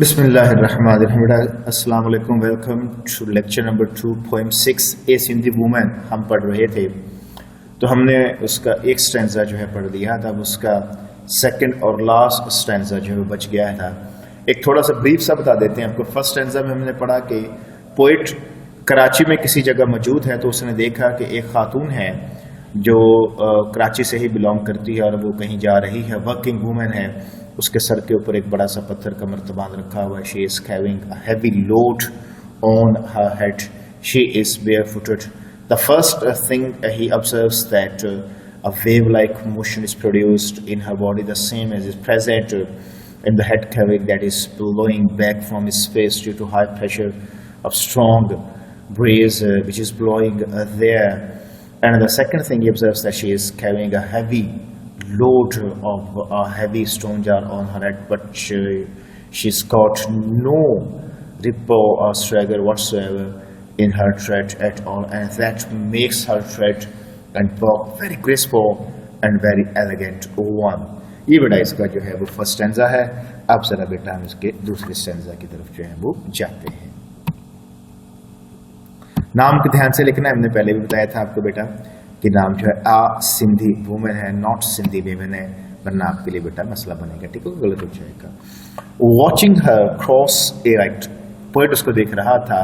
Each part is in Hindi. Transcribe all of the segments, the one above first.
बिस्मिल्लाहिर्रहमानिर्रहीम। अस्सलाम वालेकुम। Welcome to lecture number 2.6 a Sindhi woman हम पढ़ रहे थे। तो हमने उसका एक स्टैंजा जो है पढ़ लिया था, उसका सेकंड और लास्ट स्टैंजा जो है बच गया था। एक थोड़ा सा ब्रीफ सा बता देते हैं आपको। फर्स्ट स्टैंजा में हमने पढ़ा कि पोइट कराची में किसी जगह मौजूद है, तो उसने देखा कि एक खातून है जो कराची से ही बिलोंग करती है और वो कहीं जा रही है, वर्किंग वूमेन है। उसके सर के ऊपर एक बड़ा सा पत्थर का मर्तबान रखा हुआ है। She is carrying a heavy load on her head. She is barefooted. The first thing he observes that a wave-like motion is produced in her body, the same as is present in the head cavity that is blowing back from his face due to high pressure of strong breeze which is blowing there. And the second thing he observes that she is carrying a heavy load of a heavy stone jar on her head, but she's got no ripple or swagger whatsoever in her tread at all, and that makes her tread and walk very graceful and very elegant one. ये बेटा इसका जो है वो फर्स्ट स्टैंजा है। अब जरा बेटा हम इसके दूसरे स्टैंजा की तरफ जो है वो जाते हैं। नाम को ध्यान से लिखना है। हमने पहले भी बताया था आपको बेटा कि नाम जो है आ सिंधी वुमेन है, नॉट सिंधी वीमेन है, वरना आपके लिए बेटा मसला बनेगा, ठीक है, गलत हो जाएगा। वॉचिंग हर क्रॉस इरेक्ट, पोएट उसको देख रहा था,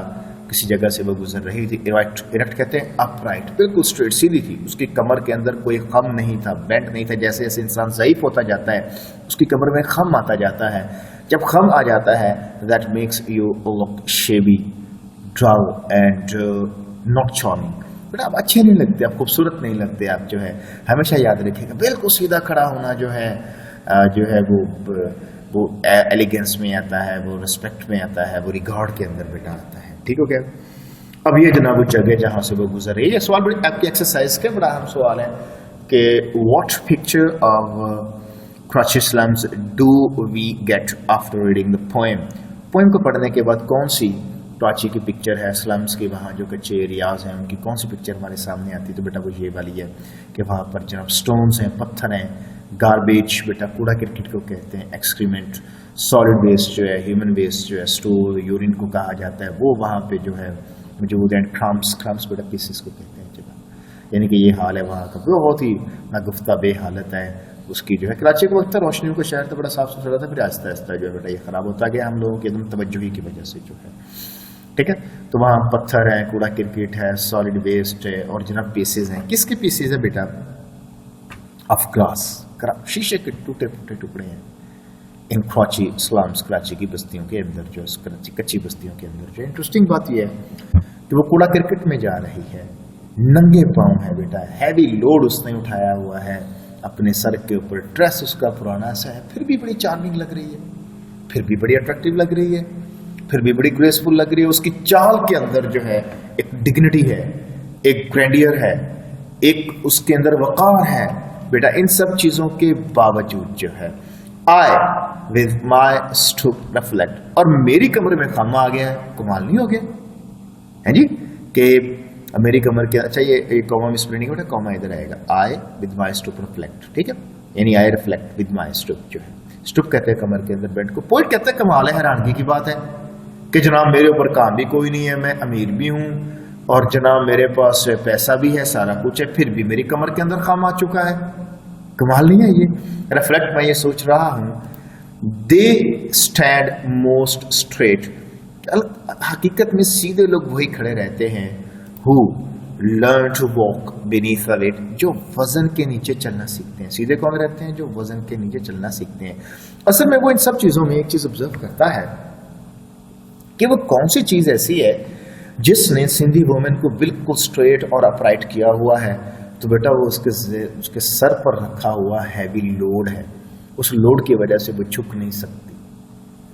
किसी जगह से वो गुजर रही थी। इरेक्ट, इरेक्ट कहते हैं अपराइट, बिल्कुल स्ट्रेट सीधी थी। उसकी कमर के अंदर कोई खम नहीं था, बेंट नहीं था। जैसे जैसे इंसान ज़ईफ होता जाता है उसकी कमर में खम आता जाता है। जब खम आ जाता है that makes you look शेबी, draw and not charming. बेटा आप अच्छे नहीं लगते, आप खूबसूरत नहीं लगते। आप जो है हमेशा याद रखिएगा, बिल्कुल सीधा खड़ा होना जो है वो एलिगेंस में आता है, वो रिस्पेक्ट में आता है, वो रिगार्ड के अंदर बेटा आता है, ठीक हो गया। अब ये जनाब जगह जहां से वो गुजर रही है, सवाल बड़ी आपकी एक्सरसाइज का बड़ा अहम सवाल है कि what picture of Karachi slums do we get after reading the poem. Poem को पढ़ने के बाद कौन सी कराची की पिक्चर है, स्लम्स की, वहाँ जो कच्चे एरियाज हैं उनकी कौन सी पिक्चर हमारे सामने आती है? तो बेटा वो ये वाली है कि वहाँ पर जनाब स्टोन्स हैं, पत्थर हैं, गार्बेज बेटा कूड़ा क्रिकेट को कहते हैं, एक्सक्रीमेंट, सॉलिड वेस्ट जो है, ह्यूमन वेस्ट जो है, स्टोर यूरिन को कहा जाता है, वो वहाँ पे जो है मौजूद है। क्रम्स बेटा पीसेस को कहते हैं जगह, यानी कि ये हाल है वहाँ का। बहुत ही नागुफ्ता बे हालत है उसकी जो है। कराची का वक्त था, रोशनियों का शहर तो बड़ा साफ सुथरा था, फिर आहिस्ता आहिस्ता जो है बेटा ये खराब होता गया हम लोगों की एकदम तवज्जुही की वजह से जो है, ठीक है। तो वहाँ पत्थर है, कूड़ा क्रिकेट है, सॉलिड वेस्ट है और जनाब पीसेज हैं। किसके पीसेज है बेटा? ऑफ ग्लास, शीशे के टूटे फूटे टुकड़े हैं। इन कराची स्लम्स, कराची की बस्तियों के अंदर जो कराची कच्ची बस्तियों के अंदर जो इंटरेस्टिंग बात यह है कि वो कूड़ा क्रिकेट में जा रही है, नंगे पाँव है बेटा, हैवी लोड उसने उठाया हुआ है अपने सर के ऊपर। ड्रेस उसका पुराना सा है, फिर भी बड़ी चार्मिंग लग रही है, फिर भी बड़ी अट्रैक्टिव लग रही है, फिर भी बड़ी ग्रेसफुल लग रही है। उसकी चाल के अंदर जो है एक डिग्निटी है, एक ग्रैंडियर है, एक उसके अंदर वकार है बेटा। इन सब चीजों के बावजूद जो है आई विद माई स्टूप रिफ्लेक्ट, और मेरी कमर में खामा आ गया है। कमाल नहीं हो गया है जी कि मेरी कमर के, अच्छा ये कॉमा में स्प्लिटिंग बेटा, कॉमा इधर आएगा, आई विद माई स्टूप रिफ्लेक्ट, ठीक है, यानी I reflect with my stoop जो है। स्टूप कहते हैं कमर के अंदर बेंट को। पोइट कहते हैं कमाल है, हैरानगी की बात है कि जनाब मेरे ऊपर काम भी कोई नहीं है, मैं अमीर भी हूं और जनाब मेरे पास पैसा भी है, सारा कुछ है, फिर भी मेरी कमर के अंदर खाम आ चुका है। कमाल नहीं है ये? रिफ्लेक्ट मैं ये सोच रहा हूं, दे स्टैंड मोस्ट स्ट्रेट, हकीकत में सीधे लोग वही खड़े रहते हैं, who learn to walk beneath a weight, जो वजन के नीचे चलना सीखते हैं। सीधे कौन रहते हैं? जो वजन के नीचे चलना सीखते हैं। असल में वो इन सब चीजों में एक चीज ऑब्जर्व करता है कि वो कौन सी चीज ऐसी है जिसने सिंधी वुमेन को बिल्कुल स्ट्रेट और अपराइट किया हुआ है। तो बेटा वो उसके सर पर रखा हुआ हैवी लोड है, उस लोड की वजह से वो झुक नहीं सकती,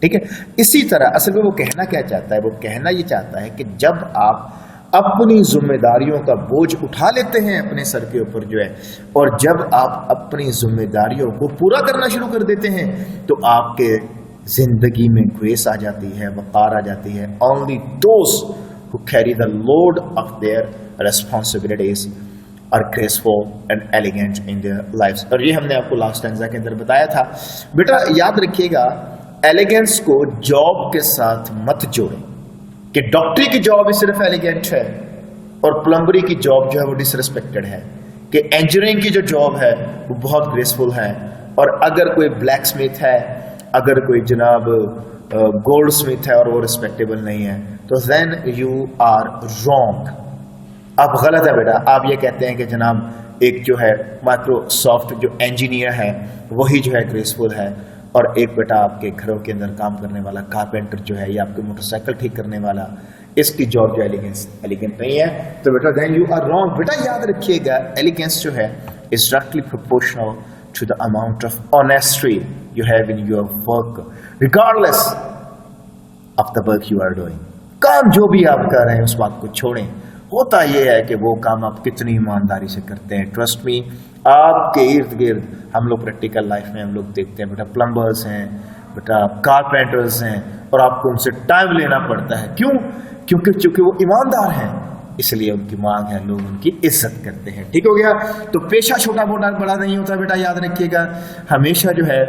ठीक है। इसी तरह असल में वो कहना क्या चाहता है? वो कहना ये चाहता है कि जब आप अपनी जिम्मेदारियों का बोझ उठा लेते हैं अपने सर के ऊपर जो है, और जब आप अपनी जिम्मेदारियों को पूरा करना शुरू कर देते हैं, तो आपके जिंदगी में ग्रेस आ जाती है, वकार आ जाती है। Only those who carry the load of their responsibilities are graceful and elegant in their lives. और ये हमने आपको लास्ट स्टैंजा के अंदर बताया था। बेटा याद रखिएगा एलिगेंस को जॉब के साथ मत जोड़ें कि डॉक्टरी की जॉब ही सिर्फ एलिगेंट है और प्लम्बरी की जॉब जो है वो डिसरिस्पेक्टेड है, कि इंजीनियरिंग की जो जॉब है वो बहुत ग्रेसफुल है, और अगर कोई ब्लैक स्मिथ है, अगर कोई जनाब गोल्ड स्मिथ है और वो रिस्पेक्टेबल नहीं है, तो देन यू आर रॉन्ग। आप गलत है बेटा। आप ये कहते हैं कि जनाब एक जो है माइक्रोसॉफ्ट जो इंजीनियर है वही जो है ग्रेसफुल है, और एक बेटा आपके घरों के अंदर काम करने वाला कारपेंटर जो है या आपके मोटरसाइकिल ठीक करने वाला, इसकी जॉब जो एलिगेंट नहीं है, तो बेटा देन यू आर रॉन्ग। बेटा याद रखिएगा, एलिगेंस जो है is directly proportional to the amount of honesty you have in your work regardless of the work you are doing. काम जो भी आप कर रहे हैं उस बात को छोड़ें। होता यह है कि वो काम आप कितनी ईमानदारी से करते हैं। ट्रस्ट मी, आपके इर्द गिर्द हम लोग प्रैक्टिकल लाइफ में हम लोग देखते हैं बेटा, प्लम्बर्स हैं बेटा, कारपेंटर्स हैं, और आपको उनसे टाइम लेना पड़ता है। क्यों? क्योंकि वो ईमानदार हैं, इसलिए उनकी मांग है, लोग उनकी इज्जत करते हैं। ठीक हो गया? तो पेशा छोटा मोटा बड़ा नहीं होता बेटा, याद रखिएगा। हमेशा जो है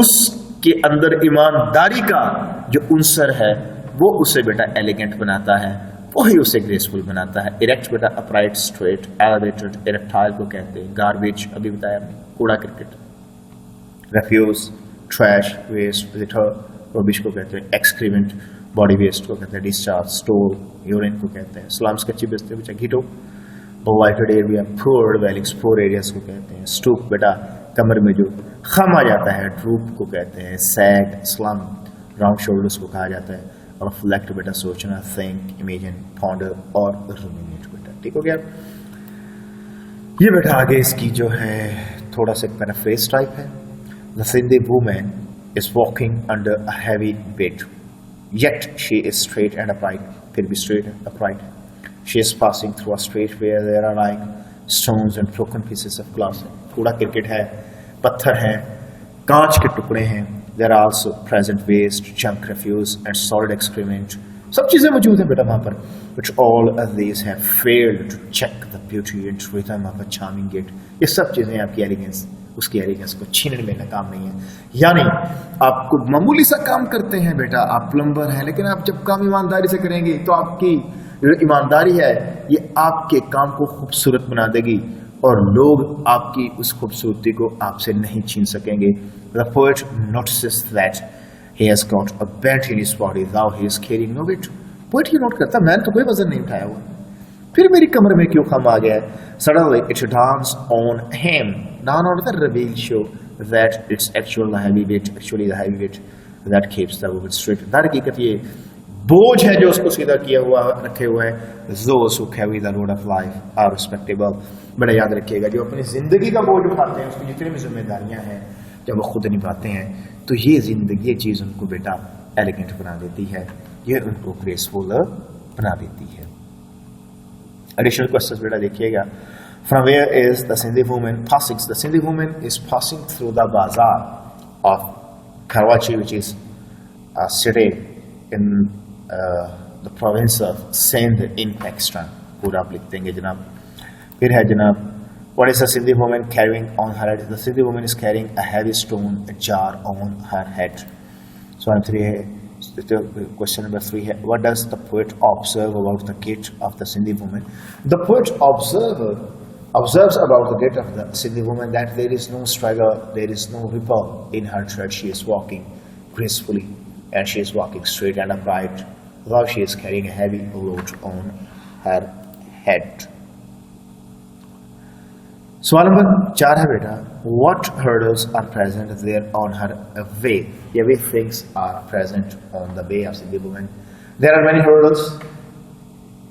उसके अंदर ईमानदारी का जो उनसर है वो उसे बेटा एलिगेंट बनाता है, वही उसे ग्रेसफुल बनाता है। इरेक्ट बेटा अपराइट, स्ट्रेट, एलिवेटेड, इरेक्टाइल को कहते हैं। गार्बेज अभी बताया हमने, कूड़ा क्रिकेट। Refuse, trash, waste, litter, rubbish को कहते हैं। एक्सक्रीमेंट, बॉडी वेस्ट को कहते हैं। डिस्चार्ज, स्टोल, यूरिन को कहते हैं। स्लम्स, कच्ची बस्ती बेटा घीटो। वाइटेड एरिया, पोर वेलिक्स, पोर एरियाज को कहते हैं। स्टूप बेटा कमर में जो खम आ जाता है, ड्रूप को कहते हैं। सैग, स्लम, राउंड शोल्डर्स को कहा जाता है। और रिफ्लेक्ट बेटा सोचना, थिंक, इमेजिन, पॉन्डर और रूमिनेट बेटा। ठीक हो गया? ये बेटा आगे इसकी जो है थोड़ा सा पैराफ्रेज टाइप है। The Sindhi woman is walking under a heavy weight yet she is straight and upright, फिर भी straight and upright. She is passing through a street where there are like stones and broken pieces of glass. कूड़ा क्रिकेट है, पत्थर हैं, कांच के टुकड़े हैं. There are also present waste, junk, refuse and solid excrement. सब चीजें मौजूद हैं बेटा वहां पर. But all of these have failed to check the beauty and rhythm of a charming gate. ये सब चीजें आपकी एलिगेंस, उसकी एलिगेंस को छीनने में नाकाम नहीं है. यानी आपको मामूली सा काम करते हैं बेटा, आप प्लम्बर हैं, लेकिन आप जब काम ईमानदारी से करेंगे तो आपकी जो ईमानदारी है ये आपके काम को खूबसूरत बना देगी और लोग आपकी उस खूबसूरती को आपसे नहीं छीन सकेंगे. The poet notices that he has got a bent in his body, though he is carrying no weight. Poet ये नोट करता, मैंने तो कोई वजन नहीं उठाया हुआ, फिर मेरी कमर में क्यों खम आ गया है. Suddenly it dawns on him, dawn on the reveal show that it's actually the heavy weight that keeps the woman straight. दर हकीकत ये बोझ है जो उसको सीधा किया हुआ रखे हुए है. Those who carry the load of life are respectable. बड़ा याद रखिएगा, जो अपनी जिंदगी का बोझ उठाते हैं, उसकी जितनी भी जिम्मेदारियां हैं जब वो खुद निभाते हैं, तो ये जिंदगी, ये चीज उनको बेटा एलिगेंट बना देती है, ये उनको ग्रेसफुल बना देती है. एडिशनल क्वेश्चन बेटा देखिएगा. From where is the Sindhi woman passing? The Sindhi woman is passing through the bazaar of Karachi, which is a city in the province of Sindh in Pakistan. पूरा आप लिख देंगे जनाब. फिर है जनाब, what is the Sindhi woman carrying on her head? The Sindhi woman is carrying a heavy stone jar on her head. So I'm three. Question number 3 है, what does the poet observe about the gait of the Sindhi woman? The poet observes about the gait of the Sindhi woman that there is no struggle, there is no ripple in her tread. She is walking gracefully and she is walking straight and upright, though she is carrying a heavy load on her head. सवाल नंबर 4 है बेटा, what hurdles are present there on her way? Yeah, which things are present on the way of Sindhi woman? There are many hurdles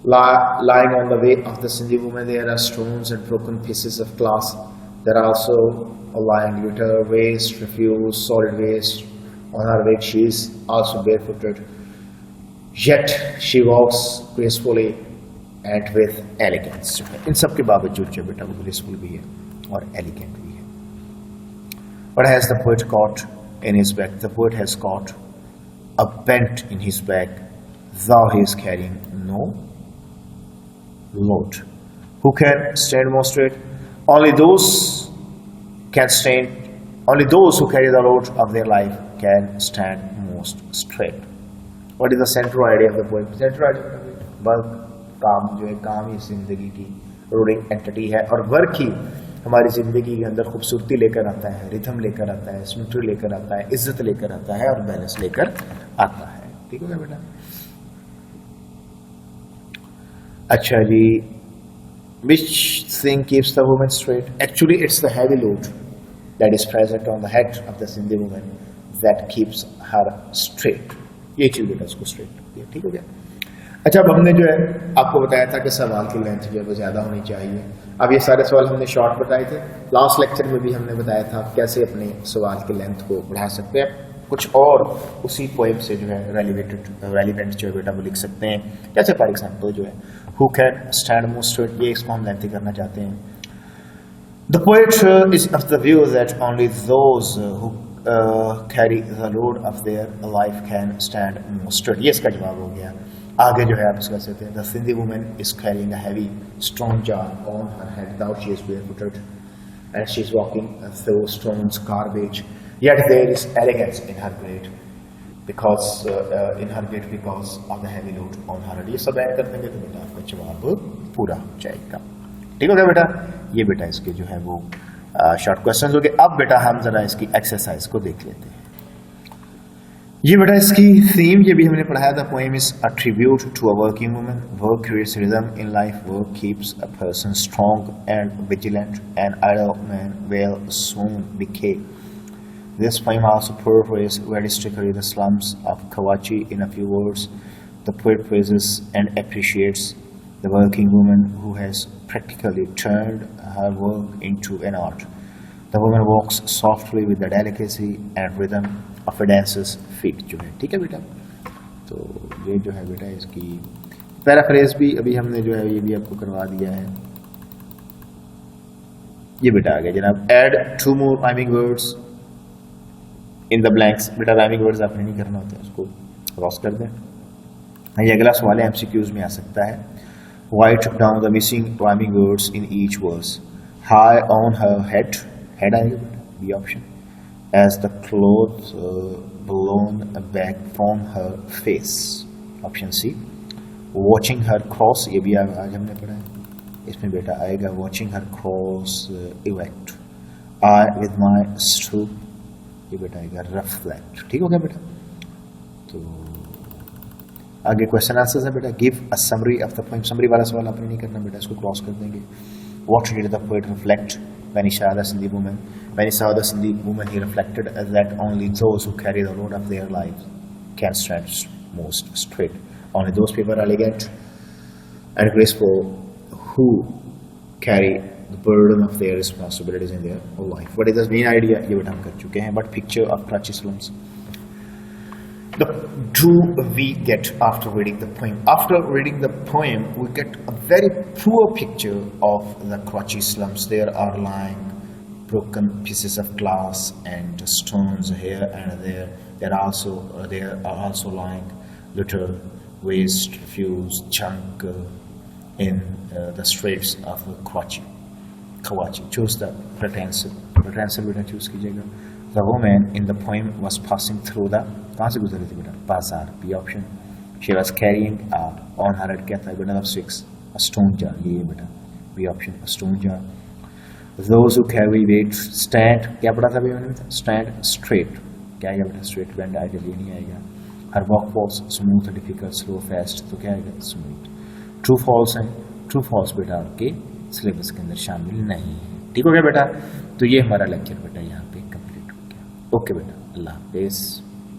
lying on the way of the Sindhi woman. There are stones and broken pieces of glass. There are also lying litter, waste, refuse, solid waste. On her way she is also barefooted. Yet she walks gracefully and with elegance. इन सब के बावजूद जो बेटा वो ग्रेसफुल भी है और एलिगेंट भी है. What has the poet got in his back? The poet has got a bent in his back, though he is carrying no load. Who can stand more straight? Only those can stand. Only those who carry the load of their life can stand most straight. What is the central idea of the poem? Central idea work, काम जो है, काम ही जिंदगी की रूलिंग एंटिटी है, और वर्क ही हमारी जिंदगी के अंदर खूबसूरती लेकर आता है, रिथम लेकर आता है, सिमेट्री लेकर आता है, इज्जत लेकर आता है और बैलेंस लेकर आता है। ठीक है बेटा? अच्छा जी, which thing keeps the woman straight? Actually it's the heavy load that is present on the head of the Sindhi woman that keeps her straight. ये चीज बेटा उसको स्ट्रेट रखती है। ठीक हो गया? अच्छा, अब हमने जो है आपको बताया था कि सवाल की लेंथ जो है वो ज्यादा होनी चाहिए। अब ये सारे सवाल हमने शॉर्ट बताए थे। लास्ट लेक्चर में भी हमने बताया था कैसे अपने सवाल की लेंथ को बढ़ा सकते हैं, कुछ और उसी पोएम से जो है रेलिवेंट जो है बेटा वो लिख सकते हैं। जैसे फॉर एग्जाम्पल जो है who can stand most straight, ये इसको हम लेंथी करना चाहते हैं। The poet is of the view that only those who carry the load of their life can stand most straight, ये इसका जवाब हो गया। आगे जो है आप इसका कहते हैं the Sindhi woman is carrying a heavy stone jar on her head without she is barefooted and she is walking through stones garbage, yet there is elegance in her gait because because of the heavy load on her head। ये सब ऐड कर देंगे तो बेटा आपका जवाब पूरा हो जाएगा। ठीक हो गया बेटा? ये बेटा इसके जो है वो शॉर्ट क्वेश्चंस हो गए। अब बेटा हम जरा इसकी एक्सरसाइज को देख लेते हैं। ये बेटा इसकी थीम ये भी हमने पढ़ाया था। Poem is a tribute to a working woman. Work creates rhythm in life, work keeps a person strong and vigilant, and idle man will soon decay. This poem also portrays realistically the slums of Karachi. In a few words, the poet praises and appreciates the working woman who has practically turned her work into an art. The woman walks softly with the delicacy and rhythm of a dancer's feet जो है। ठीक है बेटा? तो ये जो है बेटा इसकी पैराफ्रेज भी अभी हमने जो है ये भी आपको करवा दिया है। ये बेटा आ गया जनाब, add 2 more rhyming words in the blanks। बेटा राइमिंग वर्ड्स आपने नहीं करना होता है, उसको क्रॉस कर दें। ये अगला सवाल है, MCQs में आ सकता है। Write down the missing rhyming words in each verse। High on her head, head आएगा बेटा, B option। As the clothes blown back from her face, option C। Watching her cross, ये भी आज हमने पढ़ा है, इसमें बेटा आएगा watching her cross erect। I with my stoop, ये बेटा आएगा reflect। ठीक हो गया बेटा? तो आगे क्वेश्चन आंसर्स है बेटा। Give a summary of the poem. Summary वाला सवाल आपने नहीं करना बेटा, इसको क्रॉस कर देंगे। What did the poet reflect when he saw the Sindhi woman? When he saw the Sindhi woman, he reflected that only those who carry the load of their lives can stand most straight. Only those people are elegant and graceful who carry the burden of their responsibilities in their life. What is the main idea? ये बेटा हम कर चुके हैं। But picture of Karachi slums. Do we get after reading the poem? After reading the poem, we get a very poor picture of the Karachi slums. There are lying broken pieces of glass and stones here and there. There are also lying little waste, refuse, junk in the streets of Karachi. Choose the pretensive. Pretensive बेटा choose कीजिएगा। The woman in the poem was passing through the, कहाँ से गुजर रही थी बेटा? बाजार, B option। She was carrying on her head, क्या था बेटा? 6, a stone jar, ये बेटा B option, a stone jar। Those who carry weight stand, क्या पढ़ा था मैंने? Stand straight, क्या आएगा बेटा? Straight bend आएगा, ये नहीं आएगा। Her walk was smooth, difficult, slow, fast, तो क्या आएगा? Smooth। True false है, true false बेटा आपके सिलेबस के अंदर शामिल नहीं है। ठीक हो गया बेटा? तो ये हमारा लेक्चर बेटा यहाँ पे कंप्लीट हो गया। ओके बेटा, अल्लाह हाफिज़।